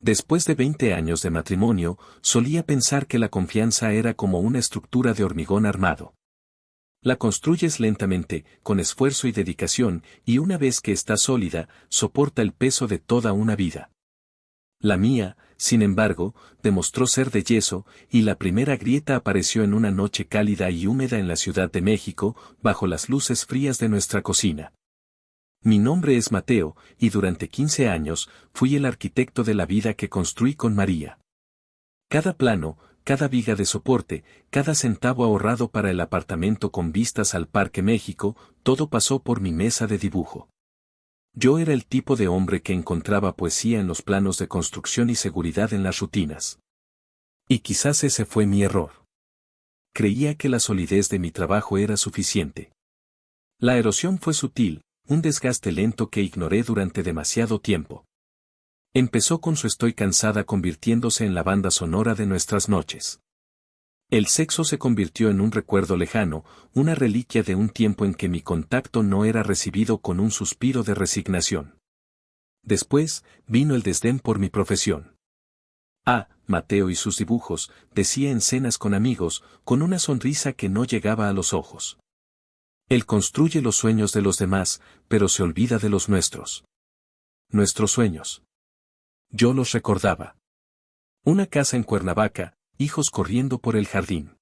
Después de 20 años de matrimonio, solía pensar que la confianza era como una estructura de hormigón armado. La construyes lentamente, con esfuerzo y dedicación, y una vez que está sólida, soporta el peso de toda una vida. La mía, sin embargo, demostró ser de yeso, y la primera grieta apareció en una noche cálida y húmeda en la Ciudad de México, bajo las luces frías de nuestra cocina. Mi nombre es Mateo, y durante 15 años, fui el arquitecto de la vida que construí con María. Cada plano, cada viga de soporte, cada centavo ahorrado para el apartamento con vistas al Parque México, todo pasó por mi mesa de dibujo. Yo era el tipo de hombre que encontraba poesía en los planos de construcción y seguridad en las rutinas. Y quizás ese fue mi error. Creía que la solidez de mi trabajo era suficiente. La erosión fue sutil, un desgaste lento que ignoré durante demasiado tiempo. Empezó con su Estoy cansada convirtiéndose en la banda sonora de nuestras noches. El sexo se convirtió en un recuerdo lejano, una reliquia de un tiempo en que mi contacto no era recibido con un suspiro de resignación. Después, vino el desdén por mi profesión. Mateo y sus dibujos, decía en cenas con amigos, con una sonrisa que no llegaba a los ojos. Él construye los sueños de los demás, pero se olvida de los nuestros. Nuestros sueños. Yo los recordaba. Una casa en Cuernavaca, hijos corriendo por el jardín.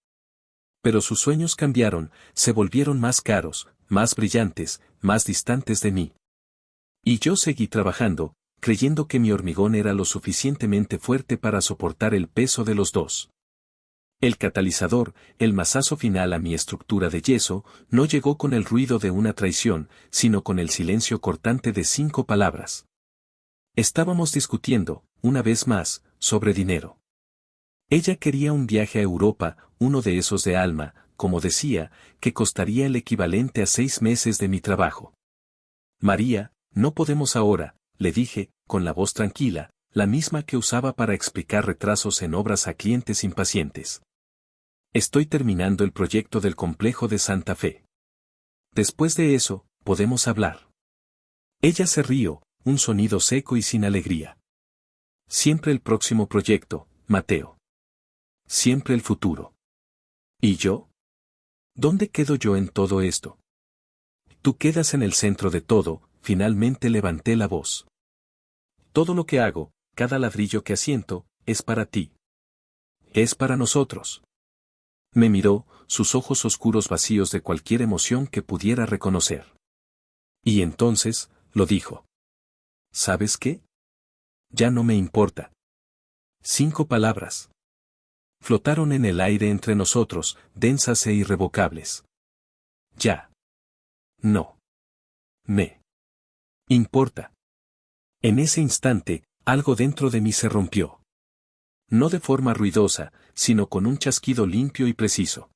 Pero sus sueños cambiaron, se volvieron más caros, más brillantes, más distantes de mí. Y yo seguí trabajando, creyendo que mi hormigón era lo suficientemente fuerte para soportar el peso de los dos. El catalizador, el mazazo final a mi estructura de yeso, no llegó con el ruido de una traición, sino con el silencio cortante de 5 palabras. Estábamos discutiendo, una vez más, sobre dinero. Ella quería un viaje a Europa, uno de esos de alma, como decía, que costaría el equivalente a 6 meses de mi trabajo. María, no podemos ahora, le dije, con la voz tranquila, la misma que usaba para explicar retrasos en obras a clientes impacientes. Estoy terminando el proyecto del complejo de Santa Fe. Después de eso, podemos hablar. Ella se rió, un sonido seco y sin alegría. Siempre el próximo proyecto, Mateo. Siempre el futuro. ¿Y yo? ¿Dónde quedo yo en todo esto? Tú quedas en el centro de todo, finalmente levanté la voz. Todo lo que hago, cada ladrillo que asiento, es para ti. Es para nosotros. Me miró, sus ojos oscuros vacíos de cualquier emoción que pudiera reconocer. Y entonces, lo dijo. ¿Sabes qué? Ya no me importa. 5 palabras. Flotaron en el aire entre nosotros, densas e irrevocables. Ya. No. Me. Importa. En ese instante, algo dentro de mí se rompió. No de forma ruidosa, sino con un chasquido limpio y preciso.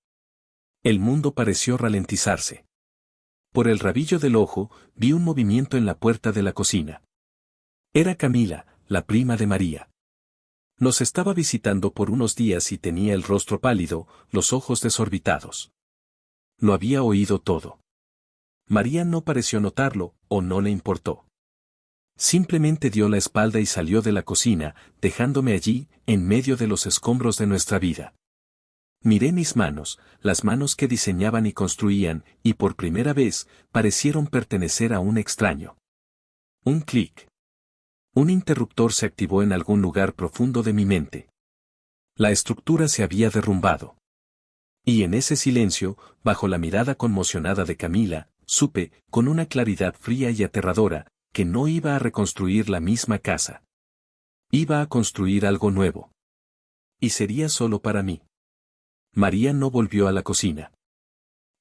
El mundo pareció ralentizarse. Por el rabillo del ojo, vi un movimiento en la puerta de la cocina. Era Camila, la prima de María. Nos estaba visitando por unos días y tenía el rostro pálido, los ojos desorbitados. Lo había oído todo. María no pareció notarlo, o no le importó. Simplemente dio la espalda y salió de la cocina, dejándome allí, en medio de los escombros de nuestra vida. Miré mis manos, las manos que diseñaban y construían, y por primera vez, parecieron pertenecer a un extraño. Un clic. Un interruptor se activó en algún lugar profundo de mi mente. La estructura se había derrumbado. Y en ese silencio, bajo la mirada conmocionada de Camila, supe, con una claridad fría y aterradora, que no iba a reconstruir la misma casa. Iba a construir algo nuevo. Y sería solo para mí. María no volvió a la cocina.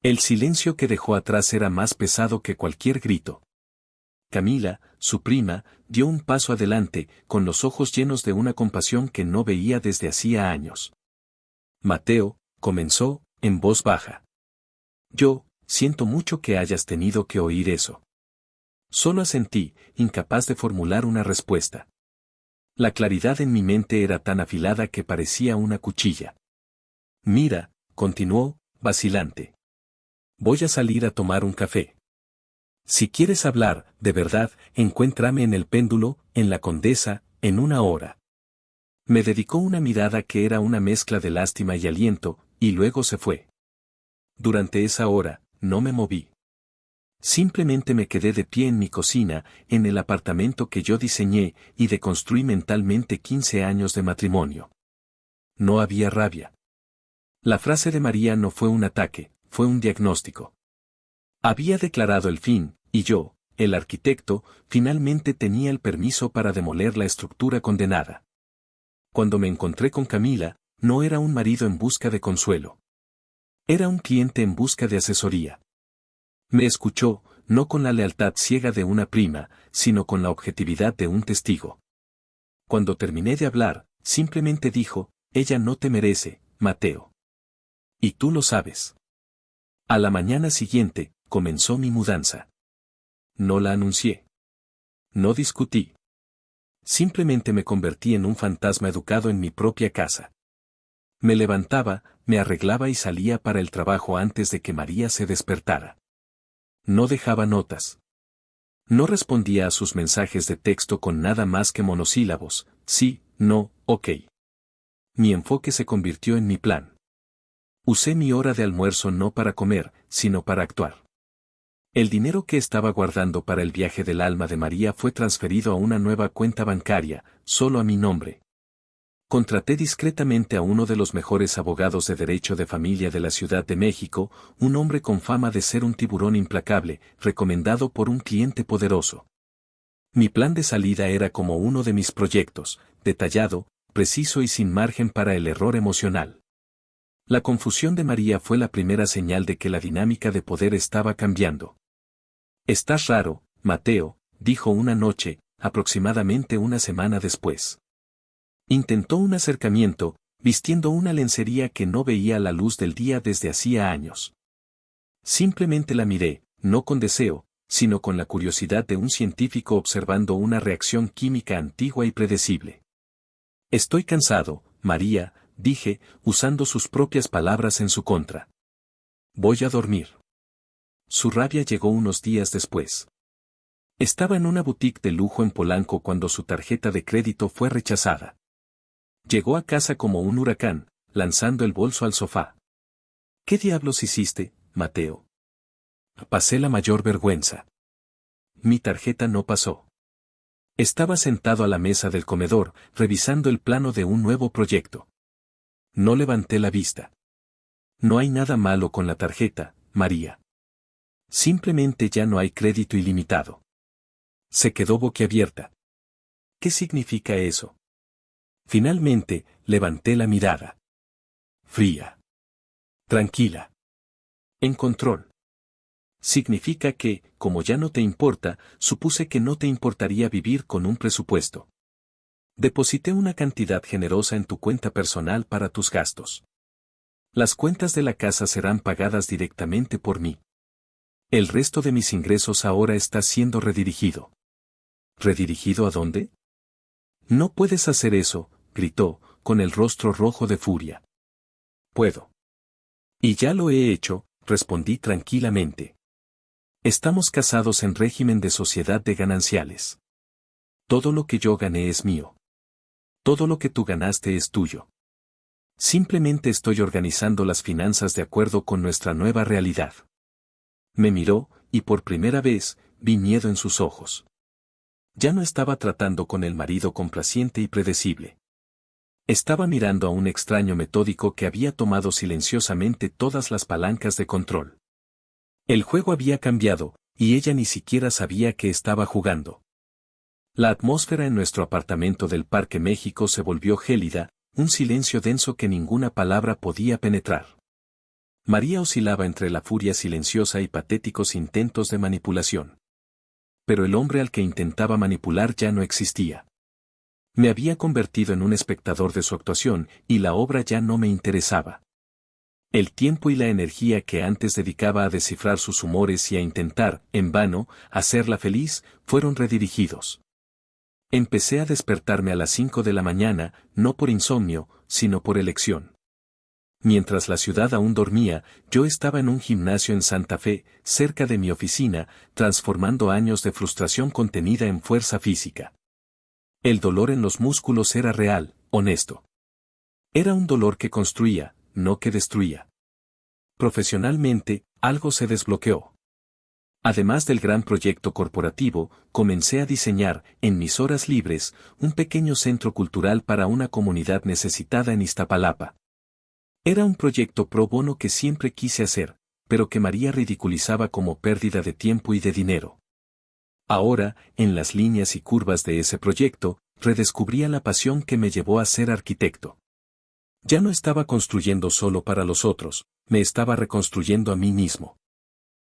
El silencio que dejó atrás era más pesado que cualquier grito. Camila, su prima, dio un paso adelante, con los ojos llenos de una compasión que no veía desde hacía años. Mateo, comenzó, en voz baja. Yo, siento mucho que hayas tenido que oír eso. Solo asentí, incapaz de formular una respuesta. La claridad en mi mente era tan afilada que parecía una cuchilla. Mira, continuó, vacilante. Voy a salir a tomar un café. Si quieres hablar, de verdad, encuéntrame en el Péndulo, en la Condesa, en 1 hora. Me dedicó una mirada que era una mezcla de lástima y aliento, y luego se fue. Durante esa hora, no me moví. Simplemente me quedé de pie en mi cocina, en el apartamento que yo diseñé y deconstruí mentalmente 15 años de matrimonio. No había rabia. La frase de María no fue un ataque, fue un diagnóstico. Había declarado el fin, y yo, el arquitecto, finalmente tenía el permiso para demoler la estructura condenada. Cuando me encontré con Camila, no era un marido en busca de consuelo. Era un cliente en busca de asesoría. Me escuchó, no con la lealtad ciega de una prima, sino con la objetividad de un testigo. Cuando terminé de hablar, simplemente dijo, ella no te merece, Mateo. Y tú lo sabes. A la mañana siguiente, comenzó mi mudanza. No la anuncié. No discutí. Simplemente me convertí en un fantasma educado en mi propia casa. Me levantaba, me arreglaba y salía para el trabajo antes de que María se despertara. No dejaba notas. No respondía a sus mensajes de texto con nada más que monosílabos, sí, no, ok. Mi enfoque se convirtió en mi plan. Usé mi hora de almuerzo no para comer, sino para actuar. El dinero que estaba guardando para el viaje del alma de María fue transferido a una nueva cuenta bancaria, solo a mi nombre. Contraté discretamente a uno de los mejores abogados de derecho de familia de la Ciudad de México, un hombre con fama de ser un tiburón implacable, recomendado por un cliente poderoso. Mi plan de salida era como uno de mis proyectos, detallado, preciso y sin margen para el error emocional. La confusión de María fue la primera señal de que la dinámica de poder estaba cambiando. «Estás raro, Mateo», dijo una noche, aproximadamente una semana después. Intentó un acercamiento, vistiendo una lencería que no veía la luz del día desde hacía años. Simplemente la miré, no con deseo, sino con la curiosidad de un científico observando una reacción química antigua y predecible. «Estoy cansado, María», dije, usando sus propias palabras en su contra. «Voy a dormir». Su rabia llegó unos días después. Estaba en una boutique de lujo en Polanco cuando su tarjeta de crédito fue rechazada. Llegó a casa como un huracán, lanzando el bolso al sofá. «¿Qué diablos hiciste, Mateo?» «Pasé la mayor vergüenza. Mi tarjeta no pasó». Estaba sentado a la mesa del comedor, revisando el plano de un nuevo proyecto. No levanté la vista. «No hay nada malo con la tarjeta, María. Simplemente ya no hay crédito ilimitado». Se quedó boquiabierta. «¿Qué significa eso?» Finalmente, levanté la mirada. Fría. Tranquila. En control. Significa que, como ya no te importa, supuse que no te importaría vivir con un presupuesto. Deposité una cantidad generosa en tu cuenta personal para tus gastos. Las cuentas de la casa serán pagadas directamente por mí. El resto de mis ingresos ahora está siendo redirigido. ¿Redirigido a dónde? «No puedes hacer eso», gritó, con el rostro rojo de furia. «Puedo». «Y ya lo he hecho», respondí tranquilamente. «Estamos casados en régimen de sociedad de gananciales. Todo lo que yo gané es mío. Todo lo que tú ganaste es tuyo. Simplemente estoy organizando las finanzas de acuerdo con nuestra nueva realidad». Me miró, y por primera vez, vi miedo en sus ojos. Ya no estaba tratando con el marido complaciente y predecible. Estaba mirando a un extraño metódico que había tomado silenciosamente todas las palancas de control. El juego había cambiado, y ella ni siquiera sabía que estaba jugando. La atmósfera en nuestro apartamento del Parque México se volvió gélida, un silencio denso que ninguna palabra podía penetrar. María oscilaba entre la furia silenciosa y patéticos intentos de manipulación. Pero el hombre al que intentaba manipular ya no existía. Me había convertido en un espectador de su actuación, y la obra ya no me interesaba. El tiempo y la energía que antes dedicaba a descifrar sus humores y a intentar, en vano, hacerla feliz, fueron redirigidos. Empecé a despertarme a las 5 de la mañana, no por insomnio, sino por elección. Mientras la ciudad aún dormía, yo estaba en un gimnasio en Santa Fe, cerca de mi oficina, transformando años de frustración contenida en fuerza física. El dolor en los músculos era real, honesto. Era un dolor que construía, no que destruía. Profesionalmente, algo se desbloqueó. Además del gran proyecto corporativo, comencé a diseñar, en mis horas libres, un pequeño centro cultural para una comunidad necesitada en Iztapalapa. Era un proyecto pro bono que siempre quise hacer, pero que María ridiculizaba como pérdida de tiempo y de dinero. Ahora, en las líneas y curvas de ese proyecto, redescubría la pasión que me llevó a ser arquitecto. Ya no estaba construyendo solo para los otros, me estaba reconstruyendo a mí mismo.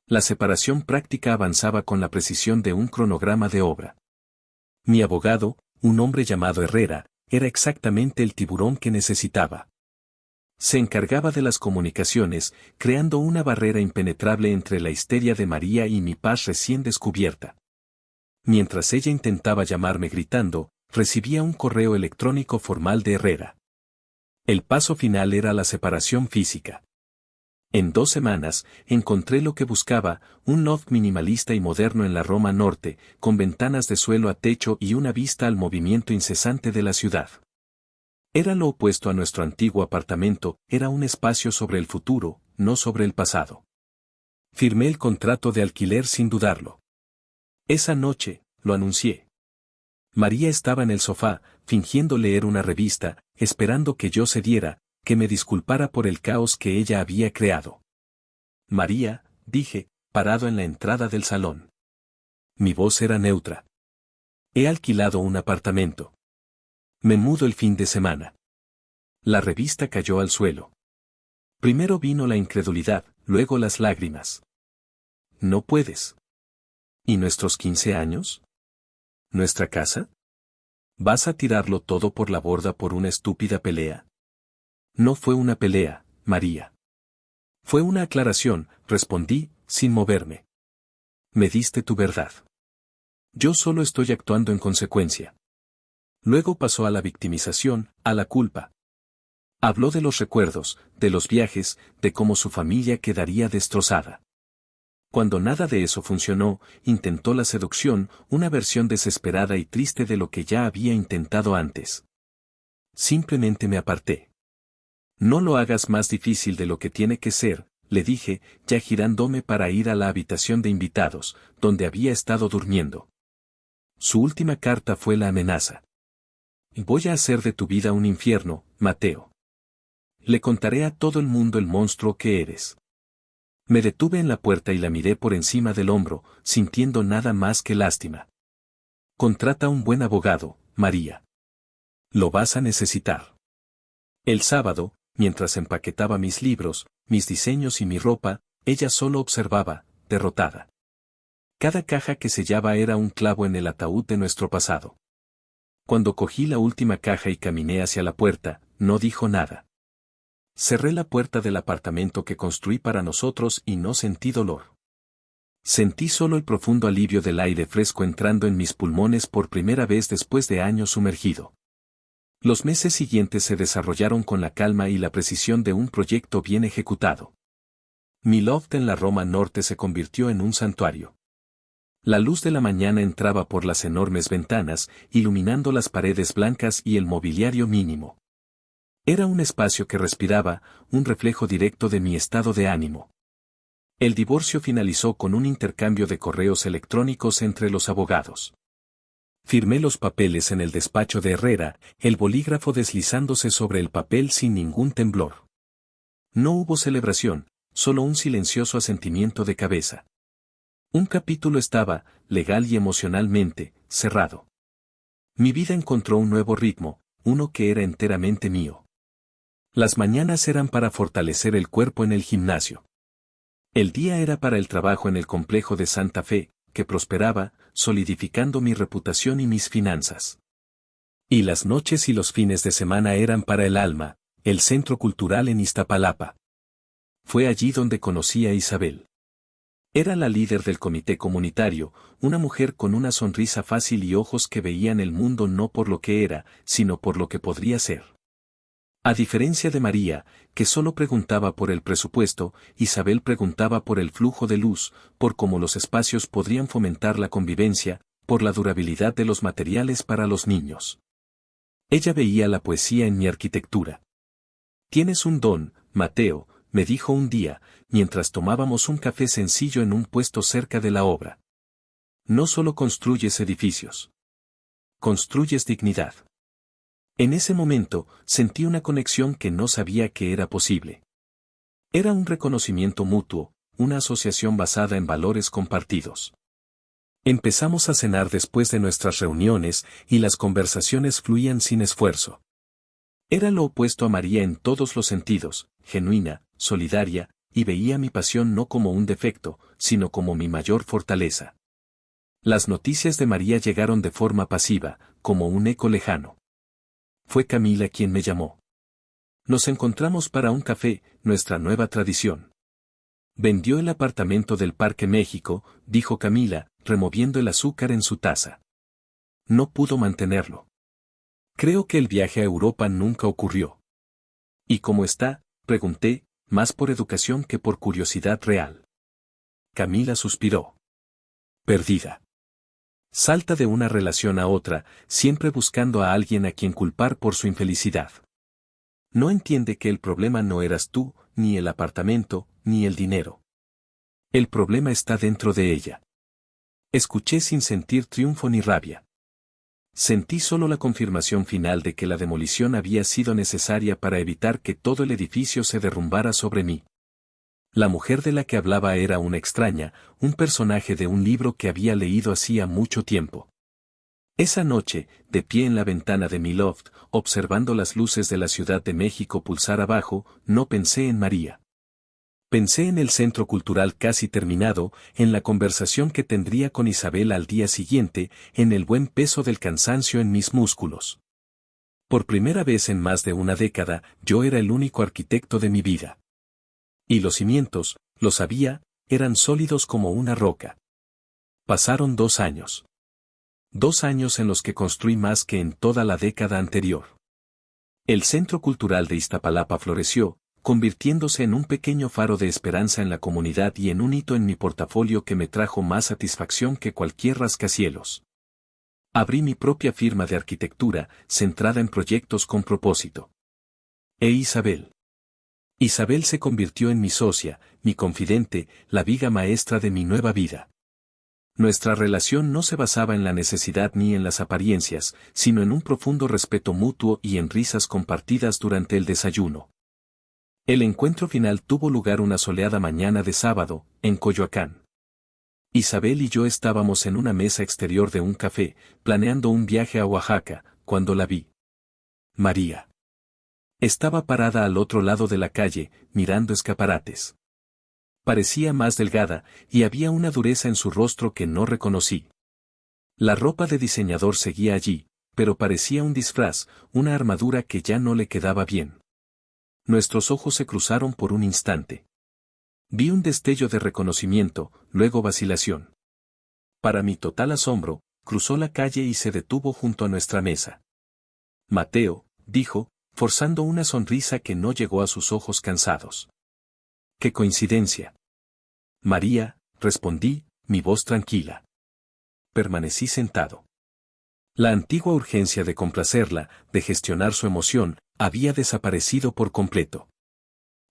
La separación práctica avanzaba con la precisión de un cronograma de obra. Mi abogado, un hombre llamado Herrera, era exactamente el tiburón que necesitaba. Se encargaba de las comunicaciones, creando una barrera impenetrable entre la histeria de María y mi paz recién descubierta. Mientras ella intentaba llamarme gritando, recibía un correo electrónico formal de Herrera. El paso final era la separación física. En 2 semanas, encontré lo que buscaba, un loft minimalista y moderno en la Roma Norte, con ventanas de suelo a techo y una vista al movimiento incesante de la ciudad. Era lo opuesto a nuestro antiguo apartamento, era un espacio sobre el futuro, no sobre el pasado. Firmé el contrato de alquiler sin dudarlo. Esa noche, lo anuncié. María estaba en el sofá, fingiendo leer una revista, esperando que yo cediera, que me disculpara por el caos que ella había creado. María, dije, parado en la entrada del salón. Mi voz era neutra. He alquilado un apartamento. Me mudo el fin de semana. La revista cayó al suelo. Primero vino la incredulidad, luego las lágrimas. No puedes. ¿Y nuestros 15 años? ¿Nuestra casa? ¿Vas a tirarlo todo por la borda por una estúpida pelea? No fue una pelea, María. Fue una aclaración, respondí, sin moverme. Me diste tu verdad. Yo solo estoy actuando en consecuencia. Luego pasó a la victimización, a la culpa. Habló de los recuerdos, de los viajes, de cómo su familia quedaría destrozada. Cuando nada de eso funcionó, intentó la seducción, una versión desesperada y triste de lo que ya había intentado antes. Simplemente me aparté. No lo hagas más difícil de lo que tiene que ser, le dije, ya girándome para ir a la habitación de invitados, donde había estado durmiendo. Su última carta fue la amenaza. Voy a hacer de tu vida un infierno, Mateo. Le contaré a todo el mundo el monstruo que eres. Me detuve en la puerta y la miré por encima del hombro, sintiendo nada más que lástima. Contrata un buen abogado, María. Lo vas a necesitar. El sábado, mientras empaquetaba mis libros, mis diseños y mi ropa, ella solo observaba, derrotada. Cada caja que sellaba era un clavo en el ataúd de nuestro pasado. Cuando cogí la última caja y caminé hacia la puerta, no dijo nada. Cerré la puerta del apartamento que construí para nosotros y no sentí dolor. Sentí solo el profundo alivio del aire fresco entrando en mis pulmones por primera vez después de años sumergido. Los meses siguientes se desarrollaron con la calma y la precisión de un proyecto bien ejecutado. Mi loft en la Roma Norte se convirtió en un santuario. La luz de la mañana entraba por las enormes ventanas, iluminando las paredes blancas y el mobiliario mínimo. Era un espacio que respiraba, un reflejo directo de mi estado de ánimo. El divorcio finalizó con un intercambio de correos electrónicos entre los abogados. Firmé los papeles en el despacho de Herrera, el bolígrafo deslizándose sobre el papel sin ningún temblor. No hubo celebración, solo un silencioso asentimiento de cabeza. Un capítulo estaba, legal y emocionalmente, cerrado. Mi vida encontró un nuevo ritmo, uno que era enteramente mío. Las mañanas eran para fortalecer el cuerpo en el gimnasio. El día era para el trabajo en el complejo de Santa Fe, que prosperaba, solidificando mi reputación y mis finanzas. Y las noches y los fines de semana eran para el alma, el centro cultural en Iztapalapa. Fue allí donde conocí a Isabel. Era la líder del comité comunitario, una mujer con una sonrisa fácil y ojos que veían el mundo no por lo que era, sino por lo que podría ser. A diferencia de María, que solo preguntaba por el presupuesto, Isabel preguntaba por el flujo de luz, por cómo los espacios podrían fomentar la convivencia, por la durabilidad de los materiales para los niños. Ella veía la poesía en mi arquitectura. Tienes un don, Mateo, me dijo un día, mientras tomábamos un café sencillo en un puesto cerca de la obra. No solo construyes edificios. Construyes dignidad. En ese momento, sentí una conexión que no sabía que era posible. Era un reconocimiento mutuo, una asociación basada en valores compartidos. Empezamos a cenar después de nuestras reuniones y las conversaciones fluían sin esfuerzo. Era lo opuesto a María en todos los sentidos, genuina, solidaria, y veía mi pasión no como un defecto, sino como mi mayor fortaleza. Las noticias de María llegaron de forma pasiva, como un eco lejano. Fue Camila quien me llamó. Nos encontramos para un café, nuestra nueva tradición. Vendió el apartamento del Parque México, dijo Camila, removiendo el azúcar en su taza. No pudo mantenerlo. Creo que el viaje a Europa nunca ocurrió. ¿Y cómo está?, pregunté, más por educación que por curiosidad real. Camila suspiró. Perdida. Salta de una relación a otra, siempre buscando a alguien a quien culpar por su infelicidad. No entiende que el problema no eras tú, ni el apartamento, ni el dinero. El problema está dentro de ella. Escuché sin sentir triunfo ni rabia. Sentí solo la confirmación final de que la demolición había sido necesaria para evitar que todo el edificio se derrumbara sobre mí. La mujer de la que hablaba era una extraña, un personaje de un libro que había leído hacía mucho tiempo. Esa noche, de pie en la ventana de mi loft, observando las luces de la Ciudad de México pulsar abajo, no pensé en María. Pensé en el centro cultural casi terminado, en la conversación que tendría con Isabel al día siguiente, en el buen peso del cansancio en mis músculos. Por primera vez en más de una década, yo era el único arquitecto de mi vida. Y los cimientos, lo sabía, eran sólidos como una roca. Pasaron 2 años. 2 años en los que construí más que en toda la década anterior. El Centro Cultural de Iztapalapa floreció, convirtiéndose en un pequeño faro de esperanza en la comunidad y en un hito en mi portafolio que me trajo más satisfacción que cualquier rascacielos. Abrí mi propia firma de arquitectura, centrada en proyectos con propósito. Isabel. Isabel se convirtió en mi socia, mi confidente, la viga maestra de mi nueva vida. Nuestra relación no se basaba en la necesidad ni en las apariencias, sino en un profundo respeto mutuo y en risas compartidas durante el desayuno. El encuentro final tuvo lugar una soleada mañana de sábado, en Coyoacán. Isabel y yo estábamos en una mesa exterior de un café, planeando un viaje a Oaxaca, cuando la vi. María. Estaba parada al otro lado de la calle, mirando escaparates. Parecía más delgada, y había una dureza en su rostro que no reconocí. La ropa de diseñador seguía allí, pero parecía un disfraz, una armadura que ya no le quedaba bien. Nuestros ojos se cruzaron por un instante. Vi un destello de reconocimiento, luego vacilación. Para mi total asombro, cruzó la calle y se detuvo junto a nuestra mesa. Mateo, dijo, forzando una sonrisa que no llegó a sus ojos cansados. ¡Qué coincidencia! María, respondí, mi voz tranquila. Permanecí sentado. La antigua urgencia de complacerla, de gestionar su emoción, había desaparecido por completo.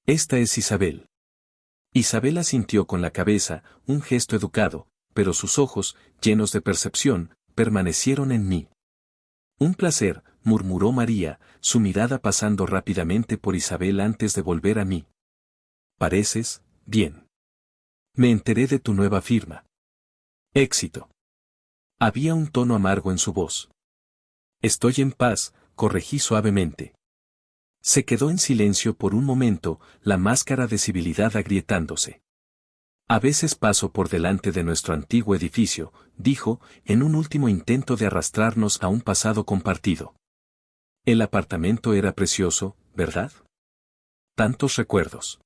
Esta es Isabel. Isabel asintió con la cabeza, un gesto educado, pero sus ojos, llenos de percepción, permanecieron en mí. Un placer, murmuró María, su mirada pasando rápidamente por Isabel antes de volver a mí. Pareces, bien. Me enteré de tu nueva firma. Éxito. Había un tono amargo en su voz. Estoy en paz, corregí suavemente. Se quedó en silencio por un momento, la máscara de civilidad agrietándose. A veces paso por delante de nuestro antiguo edificio, dijo, en un último intento de arrastrarnos a un pasado compartido. El apartamento era precioso, ¿verdad? Tantos recuerdos.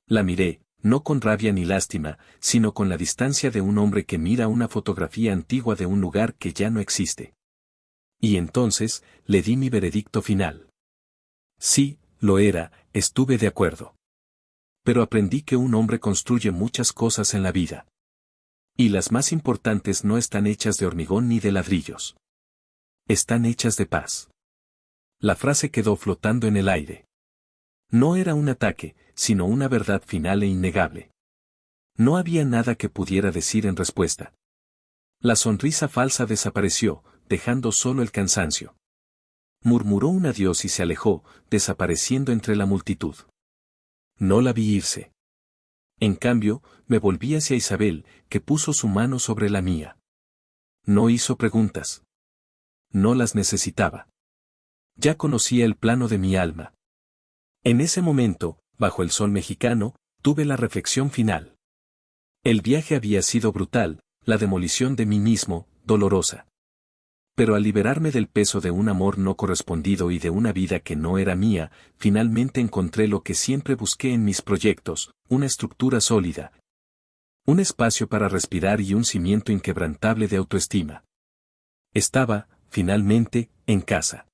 La miré, no con rabia ni lástima, sino con la distancia de un hombre que mira una fotografía antigua de un lugar que ya no existe. Y entonces, le di mi veredicto final. Sí, lo era, estuve de acuerdo. Pero aprendí que un hombre construye muchas cosas en la vida. Y las más importantes no están hechas de hormigón ni de ladrillos. Están hechas de paz. La frase quedó flotando en el aire. No era un ataque, sino una verdad final e innegable. No había nada que pudiera decir en respuesta. La sonrisa falsa desapareció, dejando solo el cansancio. Murmuró un adiós y se alejó, desapareciendo entre la multitud. No la vi irse. En cambio, me volví hacia Isabel, que puso su mano sobre la mía. No hizo preguntas. No las necesitaba. Ya conocía el plano de mi alma. En ese momento, bajo el sol mexicano, tuve la reflexión final. El viaje había sido brutal, la demolición de mí mismo, dolorosa. Pero al liberarme del peso de un amor no correspondido y de una vida que no era mía, finalmente encontré lo que siempre busqué en mis proyectos, una estructura sólida. Un espacio para respirar y un cimiento inquebrantable de autoestima. Estaba, finalmente, en casa.